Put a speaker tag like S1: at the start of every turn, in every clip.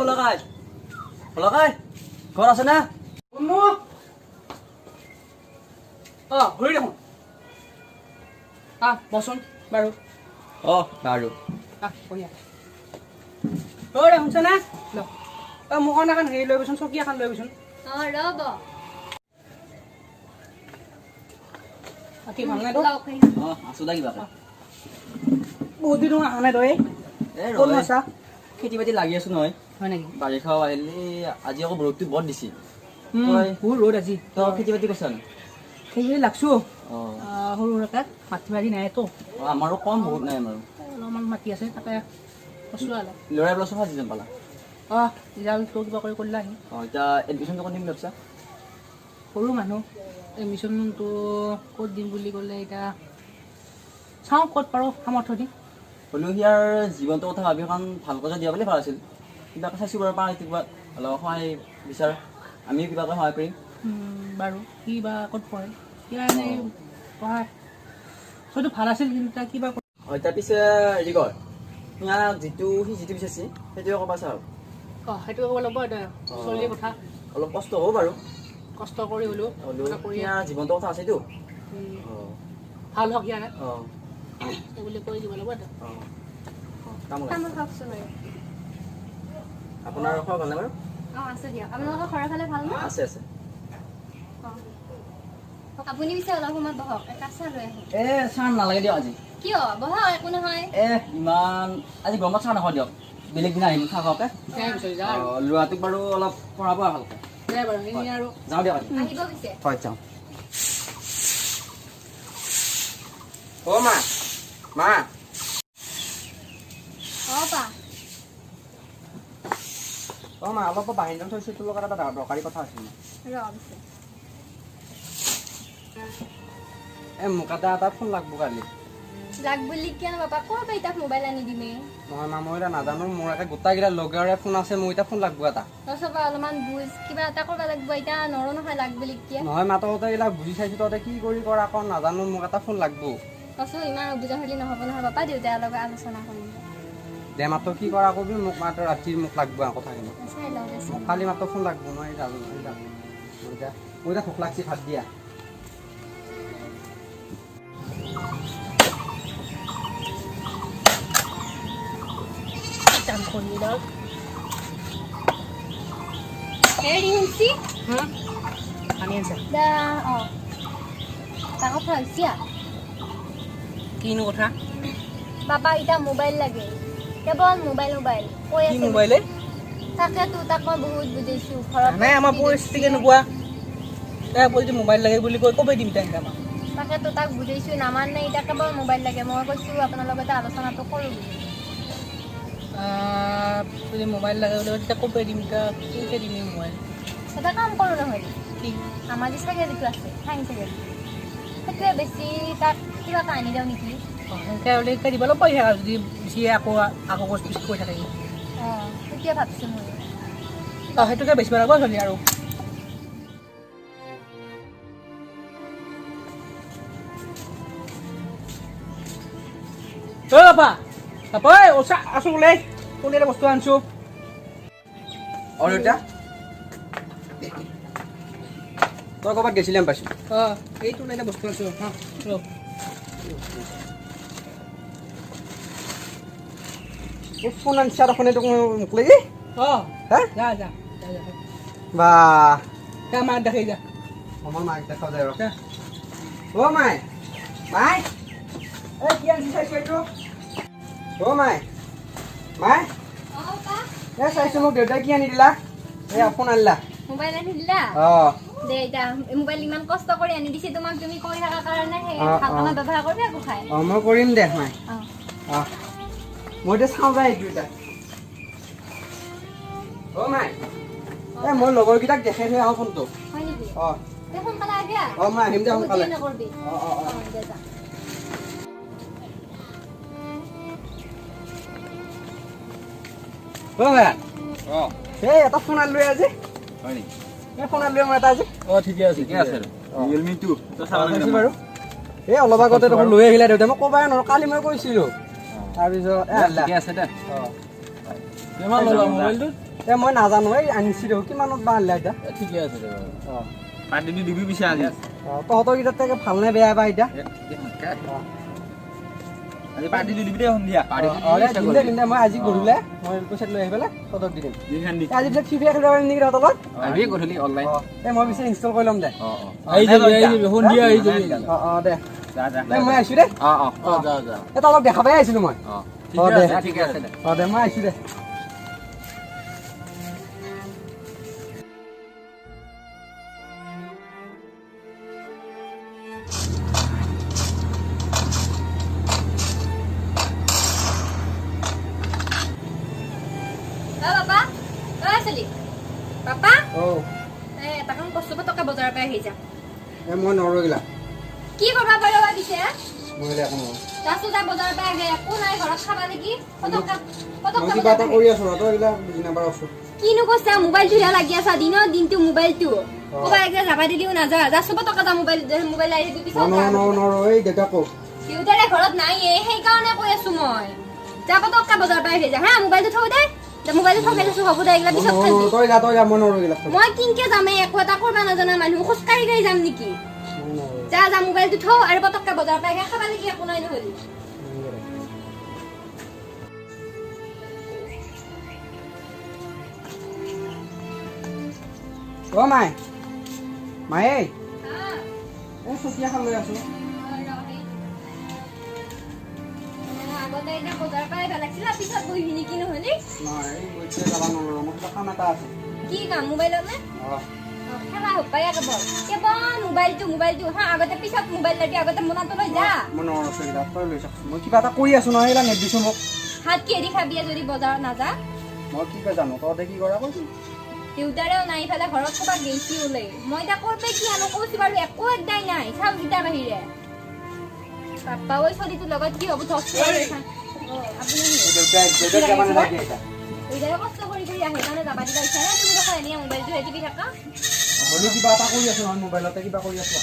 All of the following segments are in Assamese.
S1: ভোলাকাই ভোলাকাই ঘৰ আছে না
S2: ঘূৰি দেখোন বচোন বাৰু
S1: বাৰু
S2: শুনিয়া শুনছে না মোক এখন হেৰি লৈ গৈছোন চকী এখন লৈ গৈছোন
S3: ৰ'ব
S2: কি ভাল নাই তো
S1: আছো দা কিবা
S2: বহুত দিন অহা নাই তই ক'ত আছা
S1: খেতি বাতি লাগি আছো নহয়
S2: হয় নেকি
S1: বাৰিষাও আহিলে আজি আকৌ ৰ'দটো বৰ দিছে
S2: বহুত ৰ'দ আজি
S1: তই খেতি বাতি কৰিছা নে
S2: খেতি লাগছো সৰু সুৰাকে মাটি বাৰী নাইতো
S1: আমাৰো কম বহুত নাই আমাৰো
S2: অলপমান মাটি আছে তাতে কৈছোঁ অলপ
S1: ল'ৰাই বোলা চফা চিজন পালা
S2: ৰিজাল্টটো কিবা কৰি কৰিলে আহি
S1: এতিয়া এডমিশ্যনটো ক'ত দিম ভাবছা
S2: সৰু মানুহ এডমিশ্যনটো ক'ত দিম বুলি ক'লে এতিয়া চাওঁ ক'ত পাৰোঁ সামৰ্থ দিম
S1: হ'লেও সিয়াৰ জীৱনটোৰ কথা ভাবি এখন ভালকৈ দিয়া বুলি ভাল আছিল কিবাকৈ চাইছোঁ বাৰু পাৰ কিবা অলপ সহায় বিচাৰ আমিও কিবাকৈ সহায় কৰিম
S2: বাৰু কি বা ক'ত পঢ়ে এতিয়া এনেই পঢ়া হয়তো ভাল আছিল কিন্তু এতিয়া কিবা
S1: এতিয়া পিছে হেৰি কৰ ইয়াক যিটো বিচাৰিছে সেইটোৱে ক'বা চাওক
S2: সেইটো ক'ব লাগিব এতিয়া চলিৰ কথা
S1: অলপ কষ্ট হ'ব বাৰু
S2: কষ্ট কৰি হ'লেও
S1: ইয়াৰ জীৱনটোৰ কথা আছেতো
S2: ভাল হওক ইয়াৰে
S1: অঁ
S2: সেই বুলি কৈ দিব লাগিব এতিয়া
S1: আপোনাৰ খবৰ ভালনে বাৰু
S3: আছে দিয়ক আপোনালোকৰ ঘৰৰ ফালে ভাল ন
S1: আছে আছে
S3: আপুনি পিছে অলপ সময় বহক একাপ চাহ লৈ আহক
S1: চাহ নালাগে দিয়ক আজি
S3: কিয় বহক একো নহয়
S1: ইমান আজি গৰমত চাহ নাখাওঁ দিয়ক বেলেগ দিনা আহিম চাহ খাওঁকে ল'ৰাটোক বাৰু অলপ পঢ়াব ভালকৈ
S2: আৰু
S1: যাওঁ দিয়ক আজি
S3: আহিব পিছে
S1: হয় যাওঁ অ' মা
S3: পা
S1: অ' মা অলপ বাহিৰত থৈছোঁ তোৰ লগত এটা দৰকাৰী কথা আছিল মোক এটা ফোন লাগব কালি
S3: লাগ বুলি কিয় বাপা ক'ৰ পৰা এতিয়া মোবাইল আনি দিমে
S1: নহয় মা মই এতিয়া নাজানো মোৰ একে গোটেইকেইটা লগৰে ফোন আছে মোৰ এতিয়া ফোন লাগব এটা
S3: তই অলপমান বুজ কিবা এটা কৰিব লাগিব এতিয়া নৰো নহয় লাগ বুলি কিয়
S1: নহয় মা তহঁতে এইবিলাক বুজি চাইছোঁ তহঁতে কি কৰি কৰা আকৌ নাজানো মোক এটা ফোন লাগব
S3: কৈছোঁ ইমান অবুজা হ'লে নহ'ব নহয় বাপা দেউতাৰ লগত আলোচনা কৰিম
S1: দে মাত্ৰ কি কৰা কবি মোক মাত্ৰ ৰাতি মোক লাগব কথাখিনি
S3: চাই লওঁ
S1: মোক কালি মাত্ৰ ফোন লাগব মই জানো মই এতিয়া ভোক লাগছি ভাত দিয়া
S3: হেৰি শুনছি
S2: আনি আছে
S3: তাৰ কথা হৈছে
S2: কিনো কথা
S3: বাপা এতিয়া মোবাইল লাগে কেৱল মোবাইল কৈ
S2: কি
S3: আছে
S2: মোবাইলে
S3: তাকেতো তাক মই বহুত বুজাইছোঁ ঘৰত
S2: নাই আমাৰ পৰিস্থিতি কেনেকুৱা তাই যদি মোবাইল লাগে বুলি কৈ ক'বই দিম তাই আমাক
S3: তাকেতো তাক বুজাইছোঁ নামানে এতিয়া কেৱল মোবাইল লাগে মই কৈছোঁ আপোনাৰ লগতে আলোচনাটো কৰোঁ
S2: যদি মোবাইল লাগে বুলি তেতিয়া ক'বই দিম এতিয়া কেনেকৈ দিম মোবাইল
S3: এটা কাম কৰোঁ নহয়
S2: কি
S3: আমাৰ যে চাগেৰিটো আছে চাইন্স চাগেৰি সেইটোৱে বেছি তাক কিবা এটা আনি দিওঁ নেকি
S2: সেনেকৈ দিব লাগিব পইচা যদি বেছি আকৌ কৈ থাকে
S3: সেইটোৱে ভাবিছোঁ মই
S2: সেইটোকে বেছিব লাগিব চলি আৰু বাপা আছো বোলে কোনে এটা বস্তু আনিছো
S1: দেউতা তই ক'ৰবাত গেছিলি আমি পাইছোঁ
S2: এইটো এটা বস্তু আনিছো
S1: ফোন আনিছা দেখোন এইটো মোক লাগি
S2: যা
S1: বা
S2: মাক দেখাই যা
S1: আমাৰ মাক দেখাও যায় ৰখা অ' মাই কি আনিছি চাইছোঁ এইটো অ' মাই চাইছোঁ মোক দেউতাই কি আনি দিলা ফোন আনিলা
S3: মোবাইল আনি দিলা দে এতিয়া মোবাইল ইমান কষ্ট কৰি আনি দিছে তোমাক তুমি কৰি থকাৰ কাৰণে ভালকৈ ব্যৱহাৰ কৰিবা একো খাই
S1: মই কৰিম দে মাই মই এতিয়া চাওঁ যায় এইটো এতিয়া অ' মাই মই লগৰকেইটাক দেখাই থৈ আহোঁ ফোনটো
S3: হয় নেকি
S1: দে
S3: সোনকালে আহিবা
S1: মই আহিম দে সোনকালে
S3: নকৰিবি দে যা
S1: এই এটা ফোন আনিলো আজি
S4: হয় নেকি
S1: ফোন আনিলো মই এটা আজি
S4: ঠিকে আছে ৰিয়েলমি 2 তো
S1: চাইছোঁ বাৰু এই অলপ আগতে দেখোন লৈ আহিলে দেউতাই মই ক'বাই নোৱাৰোঁ কালি মই কৈছিলোঁ তাৰপিছত
S4: ঠিকে আছে দে কিমান ল'লা মোবাইলটো
S5: এ মই নাজানো এই আনিছিলোঁ কিমানত বা আনিলা এতিয়া
S4: ঠিকে আছে দে
S5: অঁ
S4: পাৰ্টিটো দিবি পিছে আজি
S5: অঁ তহঁতৰ কেইটাত তাকে ভালনে বেয়া বা এতিয়া
S4: আজি পাৰ্টিটো দিবি দে সন্ধিয়া
S5: দিম দে মই আজি গধূলে মই পইচাটো লৈ আহি পেলাই তহঁতক দি দিম
S4: দিম
S5: আজি পিছত ফ্ৰী ফায়াৰ খেলিব পাৰিম নেকি তহঁতৰ লগত
S4: আহিবি গধূলি অনলাইন
S5: এই মই পিছে ইনষ্টল কৰি ল'ম দে
S4: আহি যাবি সন্ধিয়া আহি যাবি
S5: অঁ দে
S4: যা যা
S5: দে মই আহিছোঁ দে
S4: যা যা
S5: এই তহঁতক দেখা পাই আহিছিলোঁ মই
S4: অঁ
S5: দে
S4: ঠিকে আছে দে
S5: অঁ দে মই আহিছোঁ দে
S3: পাপা চলি পাপা
S5: অঁ
S3: এটা কাম কষ্ট টকা বজাৰৰ পৰা আহি যা
S5: এই মই নৰগিলা
S3: কি কৰবা পাৰিবা দিছে
S5: মই একো নৰো
S3: যাচো যা বজাৰৰ পৰা আহে একো নাই ঘৰত খাবা নেকি পটকা
S5: মই কিবা এটা কৰি আছোঁ তই এইবিলাক বুজি নাপাৰ আছোঁ
S3: কিনো কৈছা মোবাইলটোহে লাগি আছা দিনৰ দিনটো মোবাইলটো ক'বা একদম যাবা দিও নাযা যাচো টকা যা মোবাইল আহি পিছত
S5: নৰো এই দেউতা কওঁ
S3: দেউতাৰে ঘৰত নাই সেইকাৰণে কৈ আছো মই যাব টকা বজাৰৰ পৰা আহি যা হা মোবাইলটো থৈ দে মোবাইলটো থৈ দিছো হ'ব দে এইগিলা পিছত খাবি
S5: তই যা মই নৰগিলা
S3: মই কিনকে যামে একো এটা কৰবা নাজানা মানুহ খোজকাঢ়ি গাড়ী যাম নেকি যা মোবাইলটো থৌ আৰু পটককে বজাৰৰ পৰা আহি খাবা নেকি একো নাই নহ'লি
S5: অ মাই মায়ে এই চকীয়াখন লৈ আছোঁ
S3: আগতে এতিয়া বজাৰৰ পৰা আহিব লাগিছিল পিছত বহিবি নেকি নহ'লি
S5: নহয় এই এতিয়া যাব নোৱাৰোঁ মোৰ কিবা কাম এটা আছে
S3: কি কাম মোবাইলত নে
S5: অঁ
S3: খেলা হপাই কেৱল মোবাইলটো হা আগতে পিছত মোবাইল লাগি আগতে মোনাটো লৈ যা
S5: মই নৰো চকীদা তই লৈ চাচোন মই কিবা এটা কৰি আছোঁ নহয় এইবিলাক নেদিছোঁ মোক
S3: হাত কিহেদি খাবি যদি বজাৰত নাযা
S5: মই কি কয় জানো তহঁতে কি কৰা কৈছোঁ
S3: দেউতাৰেও নাই ইফালে ঘৰত ক'ৰবাত গেইছি ওলাই মই এতিয়া কৰপে কি আনো কৈছো বাৰু একো একদাই নাই চাউল গীটাৰ বাহিৰে পাপা ঐ চলিটোৰ লগত কি হ'ব আপুনি এইদৰে কষ্ট কৰি আহে কাৰণে যাবা দিবা ইচ্ছা নাই তুমি দেখা এনে মোবাইলটো টিপি থাকা
S5: হ'লেও কিবা এটা কৰি আছোঁ নহয় মোবাইলতে কিবা কৰি আছোঁ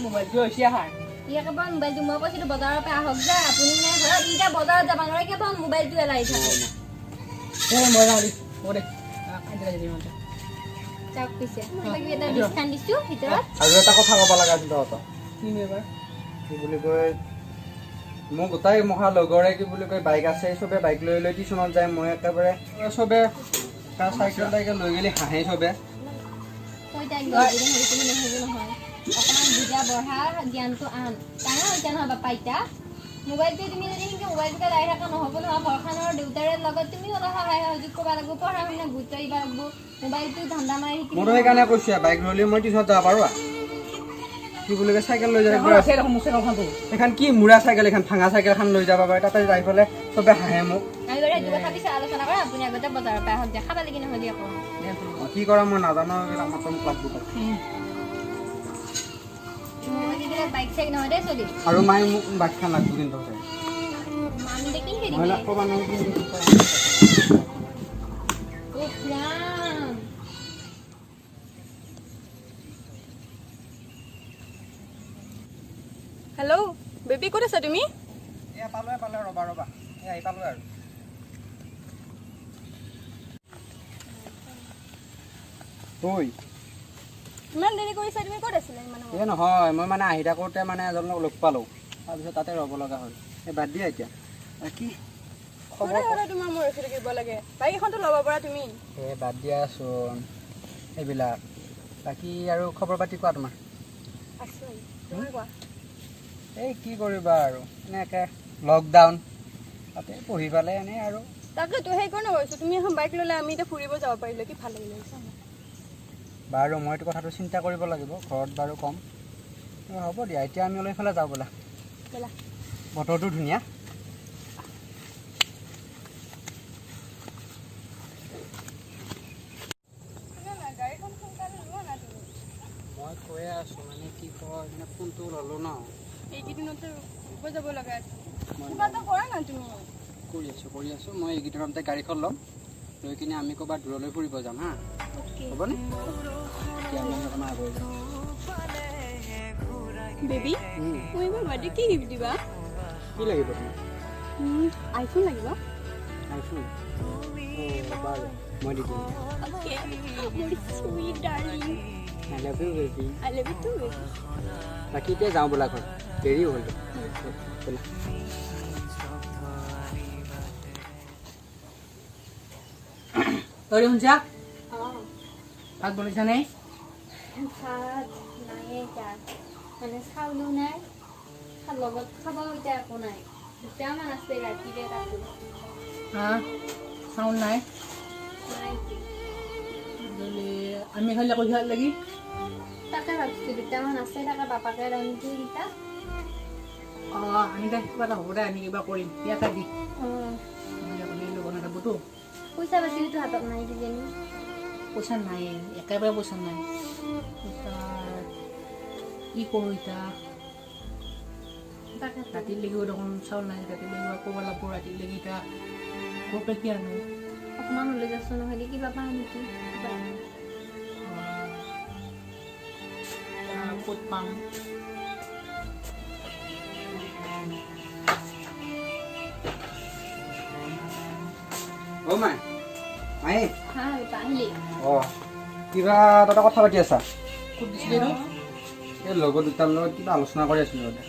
S2: মোবাইলটো হৈছে আহাৰ
S3: কেৱল মোবাইলটো মই কৈছিলো বজাৰৰ পৰা আহক যা আপুনি মানে ঘৰত এতিয়া বজাৰত যাব নোৱাৰে কেৱল মোবাইলটো এলাই থাকে
S2: মই যাওঁ হ'ব দে খাই দিম
S3: চাওক পিছে কিবা এটা ডিছকাউণ্ট দিছোঁ ভিতৰত
S5: আৰু এটা কথা ক'ব লগা আছিল তহঁতক
S2: কি এবাৰ
S5: কি বুলি কয় মোৰ গোটাই মহা লগৰে কি বুলি কয় বাইক আছে চবে বাইক লৈ লৈ টিউশ্যনত যায় মই একেবাৰে চবে তাৰ চাইকেল টাইকেল লৈ গ'লে হাঁহে চবে
S3: তই তাইক হেৰি নহ'ব নহয় অকণমান বুজা বঢ়া জ্ঞানটো আন ডাঙৰ হৈছে নহয় বাপা এতিয়া মোবাইলটো তুমি যদি সেনেকৈ মোবাইলটোকে লাই থকা নহ'ব নহয় ঘৰখনৰ দেউতাৰে লগত তুমি অলপ সহায় সহযোগ কৰিব লাগিব পঢ়া শুনা গুৰুত্ব দিব লাগিব মোবাইলটো ধান্দা মাৰি শিকিব
S5: মোৰো সেইকাৰণে কৈছোঁ বাইক ল'লে মই টিউশ্যনত যাব পাৰোঁ কি বুলি কয় চাইকেল লৈ যায় এইখন কি মুৰা চাইকেল এইখন ভাঙা চাইকেলখন লৈ যাব পাৰে তাতে যাই পেলাই চবে হাঁহে মোক
S3: আমি বাৰু এইটো কথা পিছত আলোচনা কৰা আপুনি আগতে বজাৰৰ পৰা আহক দেখাব লাগি নহ'লে আকৌ
S5: কি কৰা মই নাজানো মাত্ৰ মোক লাগব
S3: বাইক চাইক নহয় দেই চলি
S5: আৰু মায়ে মোক বাইকখন লাগব কিন্তু
S3: আমি দেখি
S5: মই ক'ব নোৱাৰোঁ
S6: হেল্ল' বেবী ক'ত আছা তুমি
S5: এয়া পালোঁ ৰ'বা এই আহি পালোঁ আৰু তই
S6: ইমান দেৰি কৰিছা তুমি ক'ত আছিলা ইমান সময়?
S5: এই নহয় মই মানে আহি থাকোঁতে মানে এজনক লগ পালোঁ তাৰপিছত তাতে ৰ'ব লগা হ'ল এই বাদ দিয়া এতিয়া কি খবৰ
S6: সদায় সদায় তোমাৰ মই ৰখি থাকিব লাগে বাইক এখনতো ল'ব পাৰা তুমি
S5: এই বাদ দিয়াচোন এইবিলাক বাকী আৰু খবৰ পাতি কোৱা তোমাৰ
S6: আছোঁ তোমাৰ কোৱা
S5: এই কি কৰিবা আৰু এনেকৈ লকডাউন তাতে পঢ়ি পালে এনেই আৰু
S6: তাকেতো সেইকাৰণে কৈছোঁ তুমি এখন বাইক ল'লে আমি এতিয়া ফুৰিব যাব পাৰিলোঁ কি ভাল লাগিলে
S5: বাৰু মই এইটো কথাটো চিন্তা কৰিব লাগিব ঘৰত বাৰু ক'ম হ'ব দিয়া এতিয়া আমি অলপ ইফালে যাওঁ ব'লা
S6: ব'লা
S5: বতৰটো ধুনীয়া মই কৈয়ে আছোঁ মানে কি কয় মানে ফোনটো ল'লোঁ ন
S6: এইকেইদিনতে ফুৰিব যাব লগা আছে কিবা এটা কৰা না তুমি
S5: কৰি আছোঁ মই এইকেইদিনতে গাড়ীখন ল'ম লৈ কিনে আমি ক'ৰবাত দূৰলৈ ফুৰিব যাম হা হ'বনে এতিয়া আমি অকণমান আগুৱাই যাম
S6: বেবী মই এইবাৰ বাৰ্থডে কি গিফ্ট দিবা
S5: কি লাগিব তোমাক
S6: আইফোন লাগিব
S5: আইফোন বাৰু মই দি দিম
S3: Okay. More sweet, darling.
S5: I love you baby
S3: I love you too, baby.
S5: বাকী এতিয়া যাওঁ বোলা ঘৰ দেৰি হ'ল বোলা
S2: তই শুনছা
S3: Oh.
S2: ভাত বনাইছা নে
S3: ভাত নাই এতিয়া মানে চাউলো নাই লগত খাব এতিয়া একো নাই দুটামান আছে ৰাতিৰে কাটো
S2: হা চাউল নাই
S3: নাই
S2: যদি আমি খালি আকৌ সিয়াত লাগি
S3: তাকে ভাবিছোঁ দুটামান আছে তাকে বাপাকে ৰান্ধি দিতা
S2: আমি দে কিবা এটা হ'ব দে আমি কিবা কৰিম ইয়াতে দি
S3: অঁ
S2: বনাই থাকোঁতো
S3: পইচা পাতিওতো হাতত নাই কিজানি
S2: পইচা নাই একেবাৰে পইচা নাই পইচা কি কৰোঁ এতিয়া
S3: তাকে
S2: ৰাতিৰ লেগিও দেখোন চাউল নাই ৰাতিৰ লেগিও ক'ব লাগিব ৰাতিৰ লেগি এতিয়া ক'ৰ কি আনো
S3: অকণমান ওলাই যাচোন নহ'লে কিবা পাওঁ নেকি
S2: ক'ত পাম
S5: অ' মাই মায়ে
S3: হা আহিলি
S5: অঁ কিবা তাতে কথা পাতি আছা
S2: ক'ত দিছিলে ন
S5: এই লগৰ দুটাৰ লগত কিবা আলোচনা কৰি আছিলোঁ তাতে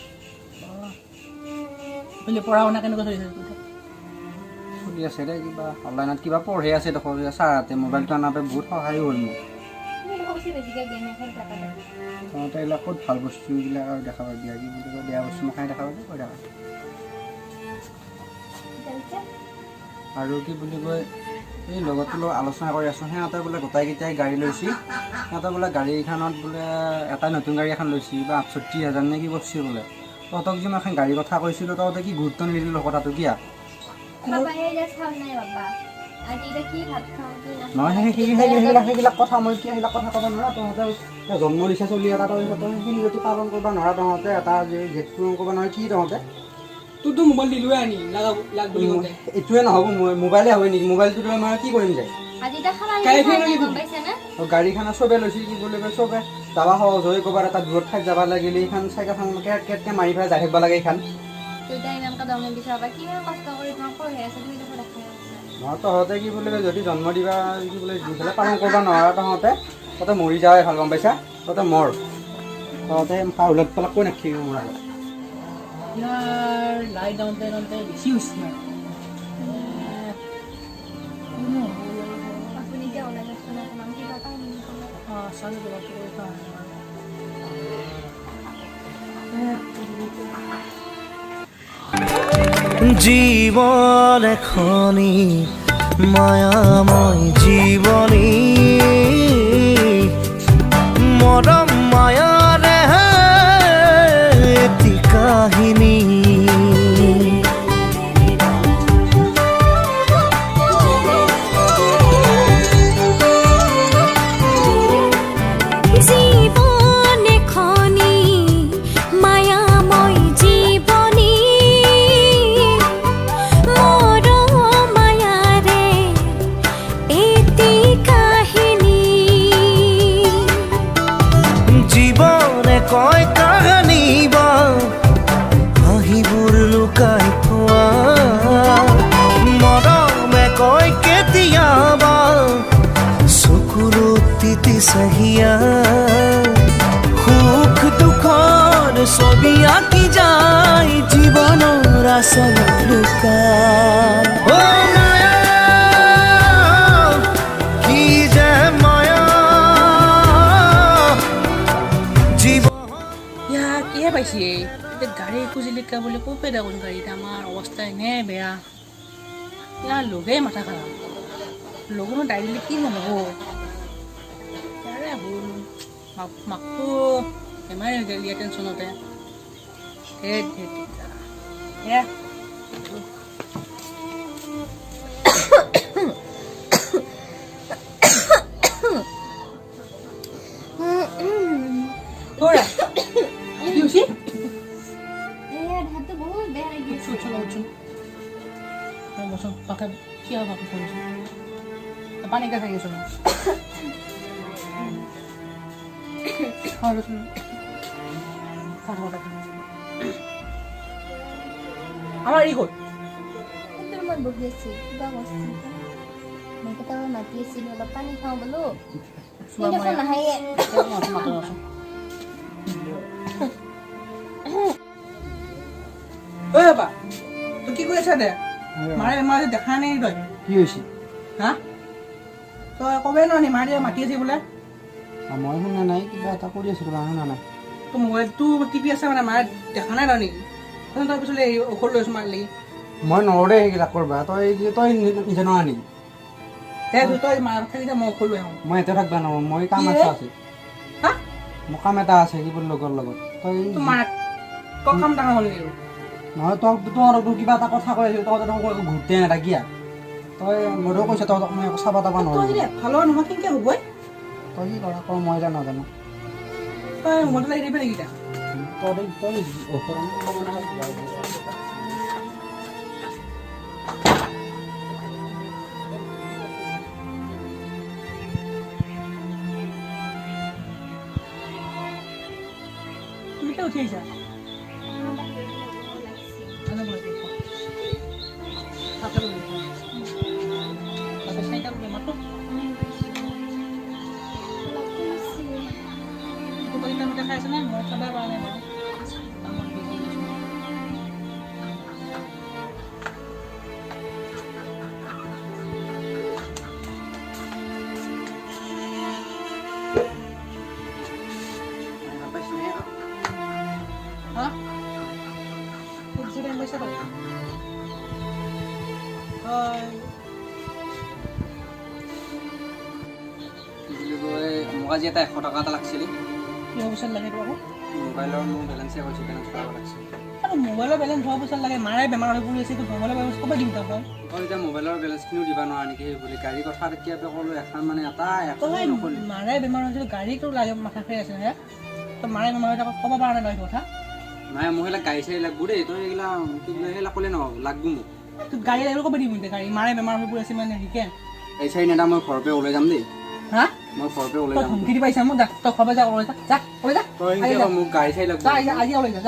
S2: বোলে পঢ়া শুনা কেনেকুৱা চলিছে
S5: চলি আছে দে কিবা অনলাইনত কিবা পঢ়ি আছে দেখোন ছাৰহঁতে মোবাইলটো আনাতে বহুত সহায় হ'ল মোক
S3: বেছিকৈ গেম এখন থকা
S5: তহঁতে এইবিলাক ক'ত ভাল বস্তুবিলাক আৰু দেখা পাবি কি বুলি কয় বেয়া বস্তু খাই দেখা পাবি কৈ দেখা আৰু কি বুলি কয় এই লগৰটোৰ লগত আলোচনা কৰি আছোঁ সিহঁতে বোলে গোটাইকেইটাই গাড়ী লৈছে সিহঁতে বোলে গাড়ীখনত বোলে এটাই নতুন গাড়ী এখন লৈছে বা ৬৮,০০০ নে কি কৰিছে বোলে তহঁতক যে মই এখন গাড়ীৰ কথা কৈছিলোঁ তহঁতে কি গুৰুত্ব নিদিলোঁ কথাটো কিয়া নহয় সেইবিলাক কথা মই কি সেইবিলাক কথা ক'ব নোৱাৰা তহঁতে জন্ম দিছে চলি এটা তহঁতে সেইখিনি যদি পালন কৰিব নোৱাৰা তহঁতে এটা যে গেট পূৰণ কৰিব নোৱাৰে কি তহঁতে
S2: তোৰতো মোবাইল দিলোৱে আনি লাগ বুলি কওঁতে
S5: এইটোৱে নহ'ব মোবাইলে হ'ব নেকি মোবাইলটো লৈ মই কি কৰিম যায় গাড়ীখানা চবে লৈছে কি বুলি কয় চবে যাবা সহজ হৈ ক'ৰবাত এটা দূৰত ঠাইত যাব লাগিলে এইখন চাইকেলখন কেটকৈ মাৰি পেলাই যাই থাকিব লাগে এইখন নহয় তহঁতে কি বুলি কয় যদি জন্ম দিবা কি বুলি দি পেলাই পালন কৰিব নোৱাৰা তহঁতে তহঁতে মৰি যাৱাই ভাল গম পাইছা তহঁতে মৰ তহঁতে পাউলত পেলাই কৈ নাখিবি মোৰ আগত
S2: ইয়াৰ লাই যাওঁতে বেছি হৈছে চাউল
S7: জীবন এখনি মায়াময় জীবনী মৰম মায়াৰে এটি কাহিনী কয় কাহানী বা হাঁহিবোৰ লুকাই থোৱা মৰমে কয় কেতিয়াবা চকুৰ তিতি চাহিয়া সুখ দুখৰ ছবি আঁকি যায় জীৱনৰ আচল লুকাই
S2: পাইছি এতিয়া গাড়ী খুজিলিকা বুলি ক'পে দেখোন গাড়ীত আমাৰ অৱস্থা এনে বেয়া ইয়াৰ লগেই মাথা খাৰাপ লগনো ডাইৰেক্টলি কি নহ'ব ইয়াৰে হ'ল মাকটো বেমাৰ হৈ গ'ল ইয়াৰ টেনশ্যনতে পানী খাই আছো আমাৰ ই হ'ল
S3: মই বহি আছোঁ কিবা বস্তু মই কেতিয়াবা মাতি আছিলোঁ অলপ পানী খাওঁ বোলো সি দেখোন নাহে
S2: ঐ বাবা তই কি কৰি আছা দে মাৰে বেমাৰ আছে দেখা নাই তই
S5: কি হৈছে
S2: হা তই ক'বেই নহয় মাৰে মাতি আছে বোলে
S5: মই শুনা নাই কিবা এটা কৰি আছোঁ তোমাৰ শুনা নাই
S2: তোৰ মোবাইলটো টিপি আছে মানে মাৰে দেখা নাই তই নেকি তই পিছলৈ ঔষধ লৈছোঁ মাৰ লাগি
S5: মই নৰে সেইবিলাক কৰবা তই নিজে নোৱা নেকি
S2: তই মাৰ থাকি যা মই ঔষধ লৈ আহোঁ
S5: মই এতিয়া থাকবা নোৱাৰোঁ মই কাম
S2: কি
S5: এটা
S2: হে?
S5: আছে
S2: হা
S5: মোৰ কাম এটা আছে কি বুলি লগৰ লগত তই
S2: তোৰ মাৰ কাম ডাঙৰ হ'ল নেকি
S5: নহয় তোৰ কিবা এটা কথা কৈ আছিলোঁ তহঁতে একো ঘূৰ্তে নাথাকিয়া তই মোৰো কৈছে তহঁতক মই একো চাবা তাবা
S2: তই
S5: নোৱাৰোঁ
S2: যদি ভালো নহয় কেনেকৈ হ'ব
S5: তই কি কৰা কৰ মই জানো নাজানো
S2: তই মোবাইলটো লাগি দিবি নেকি এতিয়া
S5: তই
S2: তুমি কিয় উঠি আহিছা খাইছেনে মই খাবা পৰা নাই বাৰু হা খুব টাইম পাইছা তই
S5: মোক আজি এটা 100 টকা এটা লাগিছিলে
S2: কি অৱস্থা লাগে তোৰ আকৌ
S5: মোবাইলৰ মোৰ বেলেঞ্চে কৈছে বেলেঞ্চ কৰাব লাগিছিল
S2: আৰু মোবাইলৰ বেলেঞ্চ হোৱা পইচা লাগে মাৰে বেমাৰ হৈ পৰি আছে তোৰ মোবাইলৰ বেলেঞ্চ ক'ৰপৰা দিম তই
S5: তই এতিয়া মোবাইলৰ বেলেঞ্চখিনিও দিব নোৱাৰা নেকি সেই বুলি গাড়ীৰ কথা তেতিয়া ক'লো এখন মানে এটা
S2: তই
S5: নকলি
S2: মাৰে বেমাৰ হৈছিল গাড়ীটো লাগে মাথা খাই আছে হে তই মাৰে বেমাৰ হৈ ক'ব পৰা নাই তই কথা
S5: নাই মই সেইবিলাক গাড়ী চাড়ী লাগব দেই তই এইগিলা কি বোলে সেইবিলাক ক'লে নহ'ব লাগব মোক
S2: তোৰ গাড়ী লাগিব ক'ব দিবি গাড়ী মাৰে বেমাৰ হৈ পৰি আছে মানে শিকে
S5: এই চাৰি নেতা মই ঘৰৰ পৰা ওলাই যাম দেই
S2: হা
S5: মই ঘৰৰ পৰা ওলাই
S2: তই
S5: যাম
S2: ধমকি দি পাইছা মোক যা তই খবৰ যা ওলাই যা ওলাই যা
S5: তই এতিয়া মোক গাড়ী চাড়ী লাগব
S2: যা আজি ওলাই যা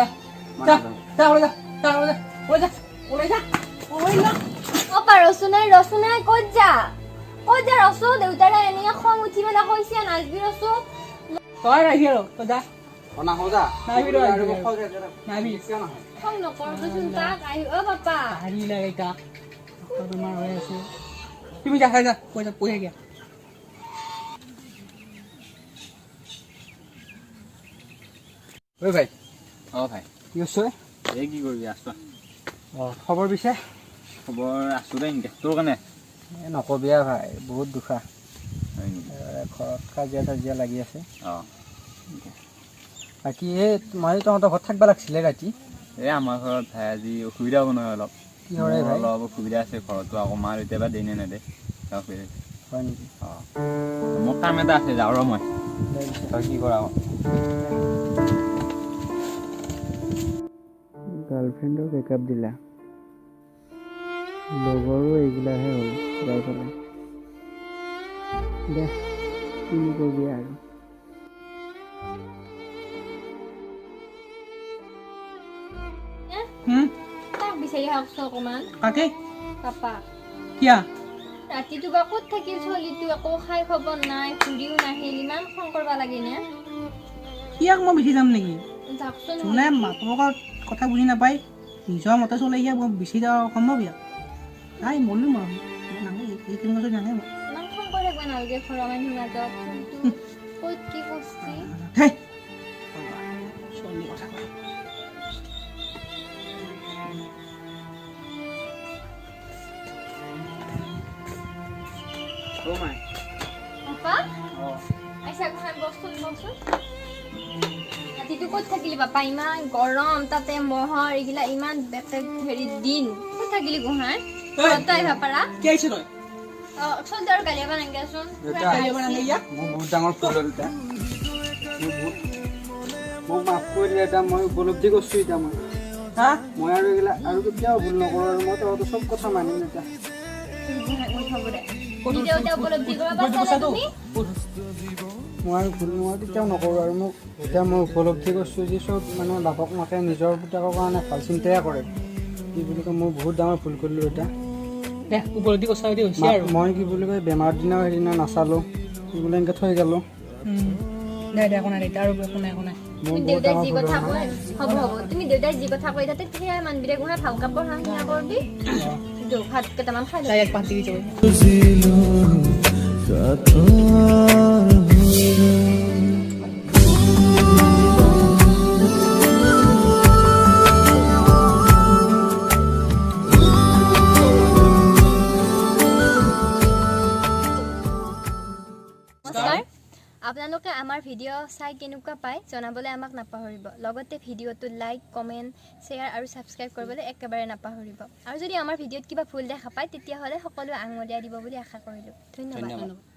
S2: যা যা ওলাই যা যা ওলাই যা ওলাই যা ওলাই যা ওলাই যা
S3: অপা ৰচুনাই ক'ত যা ৰচু দেউতাৰে এনেকৈ খং উঠি পেলাই কৈছে নাচবি ৰচু
S2: তই ৰাখি আৰু তই যা
S5: নাহো যা
S2: নাহিবি তই
S5: আৰু মোক খং
S2: নাহিবি
S5: কিয় নাহে
S3: খং নকৰবচোন তাক আহি পাপা
S2: গাড়ী লাগে গা বেমাৰ হৈ আছে তুমি যা যা কৈ যা পঢ়ি গিয়া
S5: ঐ ভাই
S4: ভাই
S5: কি কৈছে
S4: এই কি কৰিবি আছো
S5: খবৰ পিছে
S4: খবৰ আছো দে এনেকৈ তোৰ কাৰণে
S5: নকবি ভাই বহুত দুখা
S4: হয় নেকি
S5: ঘৰত কাজিয়া চাজিয়া লাগি আছে
S4: অঁ
S5: বাকী এই মই তহঁতৰ ঘৰত থাকিব লাগিছিলে ৰাতি
S4: এই আমাৰ ঘৰত ভাই আজি অসুবিধা হ'ব নহয় অলপ
S5: কি হয় ভাই
S4: অলপ অসুবিধা আছে ঘৰতো আকৌ মা দেউতাই বা দেই নে নেদে
S5: হয় নেকি
S4: অঁ মোৰ কাম এটা আছে যাওঁ ৰ মই তই কি কৰা
S5: গাৰ্লফ্ৰেণ্ডৰ ব্ৰেকআপ দিলা লগৰো এইগিলাহে হ'ল যাই পেলাই দে কি কৰিবি আৰু
S3: তাক বিচাৰি আহকচোন অকণমান
S2: কাকে
S3: পাপা
S2: কিয়া
S3: ৰাতিটো বা ক'ত থাকিল ছোৱালীটো একো খাই খবৰ নাই ঘূৰিও নাহিল ইমান খং কৰিব লাগে নে
S2: কিয়াক মই বেছি যাম নেকি
S3: যাওকচোন
S2: যোনে মাকৰ কথা বুজি নাপায় নিজৰ মতে চলাই সিয়া মই বেছি যাওঁ সম্ভৱ ইয়াক নাই মৰিলো মই নাহে এইখিনি বছৰ নাহে মই
S3: ইমান খং কৰি থাকিব নালাগে ঘৰৰ মানুহৰ মাজত ক'ত কি কৰিছে
S2: হেই ছোৱালী কথা কয়
S3: পাপা আইছা গোহাঁই বচোন ৰাতিটো ক'ত থাকিলি পাপা ইমান গৰম তাতে মহৰ এইগিলা ইমান হেৰি দিন ক'ত থাকিলি গোহাঁই ঘৰতো আহিব পাৰা
S2: কি আহিছে তই
S3: চল আৰু গালিয়াবা নাংগেচোন
S2: গালিয়াব নালাগে ইয়াক
S5: মোৰ বহুত ডাঙৰ ভুল হ'ল এতিয়া মোক মাফ কৰি দিলে এতিয়া মই উপলব্ধি কৰিছোঁ এতিয়া
S2: হা
S5: মই আৰু এইগিলা আৰু কেতিয়াও ভুল নকৰোঁ আৰু মই তহঁতৰ চব কথা মানিম এতিয়া
S3: উপলব্ধি কৰিব পাৰিছা তুমি
S5: মই আৰু ভুল মই কেতিয়াও নকৰোঁ আৰু মোক এতিয়া মই উপলব্ধি কৰিছোঁ যে চব মানে বাপক মাকে নিজৰ পুতেকৰ কাৰণে ভাল চিন্তাই কৰে কি বুলি কয় মই বহুত ডাঙৰ ভুল কৰিলোঁ এতিয়া
S2: দে ওপৰদি কচাই দি হৈছে আৰু
S5: মই কি বুলি কয় বেমাৰৰ দিনাও সেইদিনা নাচালোঁ কি বোলে এনেকৈ থৈ গ'লোঁ
S2: দে দে একো নাই দে আৰু একো নাই একো নাই
S3: তুমি দেউতাই যি কথা কয় হ'ব হ'ব তুমি দেউতাই যি কথা কৈ তাতে সেয়াই মানবিৰে গোহাই ভালকৈ পঢ়া শুনা কৰবি ভাত কেইটামান খাই
S2: তাই এক পাতি যাব
S3: নমস্কাৰ আপোনালোকে আমাৰ ভিডিঅ' চাই কেনেকুৱা পায় জনাবলৈ আমাক নাপাহৰিব লগতে ভিডিঅ'টো লাইক কমেণ্ট শ্বেয়াৰ আৰু ছাবস্ক্ৰাইব কৰিবলৈ একেবাৰে নাপাহৰিব আৰু যদি আমাৰ ভিডিঅ'ত কিবা ভুল দেখা পায় তেতিয়াহ'লে সকলোৱে আঙুলিয়াই দিব বুলি আশা কৰিলোঁ ধন্যবাদ